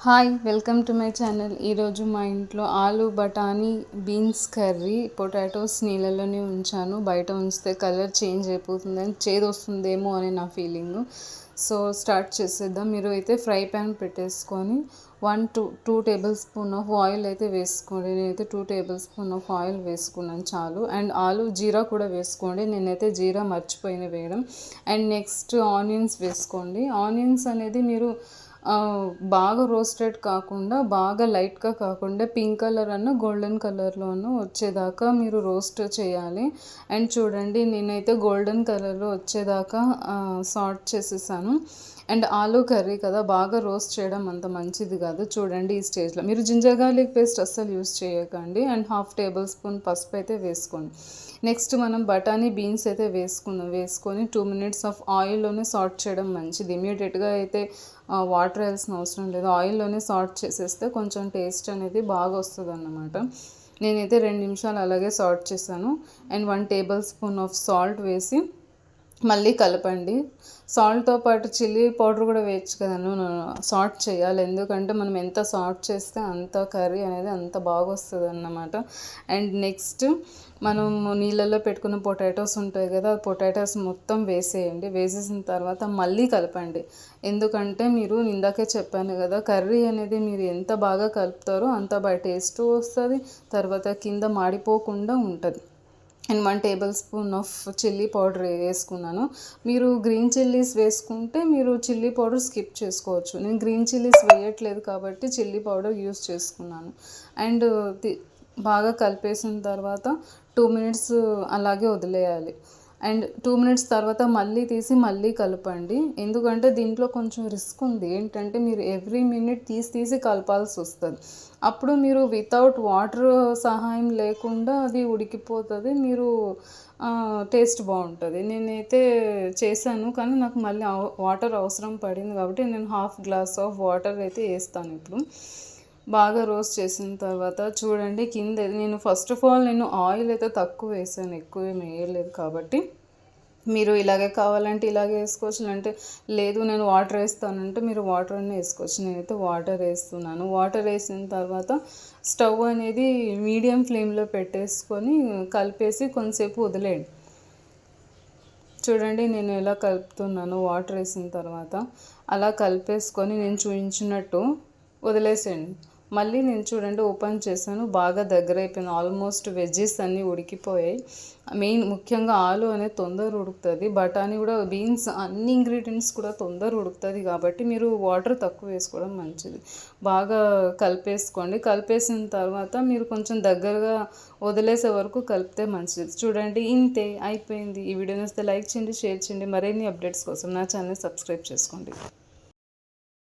Hi welcome to my channel. ఈరోజు మా ఇంట్లో ఆలు బఠానీ బీన్స్ కర్రీ పొటాటోస్ నీళ్ళలోనే ఉంచాను. బయట ఉంచితే కలర్ చేంజ్ అయిపోతుందని చేదు వస్తుందేమో అని నా ఫీలింగ్. సో స్టార్ట్ చేసేద్దాం. మీరు అయితే ఫ్రై ప్యాన్ పెట్టేసుకొని 2 టేబుల్ స్పూన్ ఆఫ్ ఆయిల్ అయితే వేసుకోండి. నేనైతే 2 టేబుల్ స్పూన్ ఆఫ్ ఆయిల్ వేసుకున్నాను చాలు. అండ్ ఆలు జీరా కూడా వేసుకోండి. నేనైతే జీరా మర్చిపోయిన వేయడం. అండ్ నెక్స్ట్ ఆనియన్స్ వేసుకోండి. ఆనియన్స్ అనేది మీరు బాగా రోస్టెడ్ కాకుండా బాగా లైట్గా కాకుండా పింక్ కలర్ గోల్డెన్ కలర్లోనూ వచ్చేదాకా మీరు రోస్ట్ చేయాలి. అండ్ చూడండి నేనైతే గోల్డెన్ కలర్లో వచ్చేదాకా సార్ట్ చేసేసాను. అండ్ ఆలు కర్రీ కదా, బాగా రోస్ట్ చేయడం అంత మంచిది కాదు. చూడండి ఈ స్టేజ్లో మీరు జింజర్ గార్లిక్ పేస్ట్ అస్సలు యూస్ చేయకండి. అండ్ 1/2 టేబుల్ స్పూన్ పసుపు అయితే వేసుకోండి. నెక్స్ట్ మనం బఠానీ బీన్స్ అయితే వేసుకొని 2 మినిట్స్ ఆఫ్ ఆయిల్లోనే సార్ట్ చేయడం మంచిది. ఇమీడియట్గా అయితే వాటర్ వేయాల్సిన అవసరం లేదు. ఆయిల్లోనే సార్ట్ చేసేస్తే కొంచెం టేస్ట్ అనేది బాగా వస్తుంది అన్నమాట. నేనైతే 2 నిమిషాలు అలాగే సార్ట్ చేశాను. And 1 table spoon of salt వేసి మళ్ళీ కలపండి. సాల్ట్తో పాటు చిల్లీ పౌడర్ కూడా వేయచ్చు కదా, సార్ట్ చేయాలి. ఎందుకంటే మనం ఎంత సార్ట్ చేస్తే అంత కర్రీ అనేది అంత బాగా వస్తుంది అన్నమాట. అండ్ నెక్స్ట్ మనం నీళ్ళల్లో పెట్టుకున్న పొటాటోస్ ఉంటాయి కదా, పొటాటోస్ మొత్తం వేసేయండి. వేసేసిన తర్వాత మళ్ళీ కలపండి. ఎందుకంటే మీరు ఇందాకే చెప్పాను కదా, కర్రీ అనేది మీరు ఎంత బాగా కలుపుతారో అంత బాగా టేస్ట్ వస్తుంది, తర్వాత కింద మాడిపోకుండా ఉంటుంది. And 1 table spoon of chilli powder వేసుకున్నాను. మీరు గ్రీన్ చిల్లీస్ వేసుకుంటే మీరు చిల్లీ పౌడర్ స్కిప్ చేసుకోవచ్చు. నేను గ్రీన్ చిల్లీస్ వేయట్లేదు కాబట్టి చిల్లీ పౌడర్ యూస్ చేసుకున్నాను. అండ్ బాగా కలిపేసిన తర్వాత 2 మినిట్స్ అలాగే వదిలేయాలి. అండ్ 2 మినిట్స్ తర్వాత మళ్ళీ తీసి మళ్ళీ కలపండి. ఎందుకంటే దీంట్లో కొంచెం రిస్క్ ఉంది. ఏంటంటే మీరు ఎవ్రీ మినిట్ తీసి కలపాల్సి వస్తుంది. అప్పుడు మీరు వితౌట్ వాటర్ సహాయం లేకుండా అది ఉడికిపోతుంది. మీరు టేస్ట్ బాగుంటుంది. నేనైతే చేశాను కానీ నాకు మళ్ళీ వాటర్ అవసరం పడింది కాబట్టి నేను 1/2 గ్లాస్ ఆఫ్ వాటర్ అయితే వేస్తాను. ఇప్పుడు బాగా రోస్ట్ చేసిన తర్వాత చూడండి కింద నేను ఫస్ట్ ఆఫ్ ఆల్ ఆయిల్ అయితే తక్కువ వేసాను, ఎక్కువ ఏమి వేయలేదు. కాబట్టి మీరు ఇలాగే కావాలంటే ఇలాగే వేసుకోవచ్చు, అంటే లేదు నేను వాటర్ వేస్తానంటే మీరు వాటర్ అన్నీ వేసుకోవచ్చు. నేనైతే వాటర్ వేస్తున్నాను. వాటర్ వేసిన తర్వాత స్టవ్ అనేది మీడియం ఫ్లేమ్లో పెట్టేసుకొని కలిపేసి కొంతసేపు వదిలేయండి. చూడండి నేను ఎలా కలుపుతున్నాను. వాటర్ వేసిన తర్వాత అలా కలిపేసుకొని నేను చూపించినట్టు వదిలేసేయండి. మళ్ళీ నేను చూడండి ఓపెన్ చేశాను, బాగా దగ్గర అయిపోయింది. ఆల్మోస్ట్ వెజ్జెస్ అన్నీ ఉడికిపోయాయి. ముఖ్యంగా ఆలు అనేది తొందర ఉడుకుతుంది, బఠానీ కూడా, బీన్స్ అన్ని ఇంగ్రీడియంట్స్ కూడా తొందర ఉడుకుతుంది. కాబట్టి మీరు వాటర్ తక్కువ వేసుకోవడం మంచిది. బాగా కలిపేసుకోండి. కలిపేసిన తర్వాత మీరు కొంచెం దగ్గరగా వదిలేసే వరకు కలిపితే మంచిది. చూడండి ఇంతే అయిపోయింది. ఈ వీడియో నచ్చితే లైక్ చేయండి, షేర్ చేయండి. మరిన్ని అప్డేట్స్ కోసం నా ఛానల్ సబ్స్క్రైబ్ చేసుకోండి.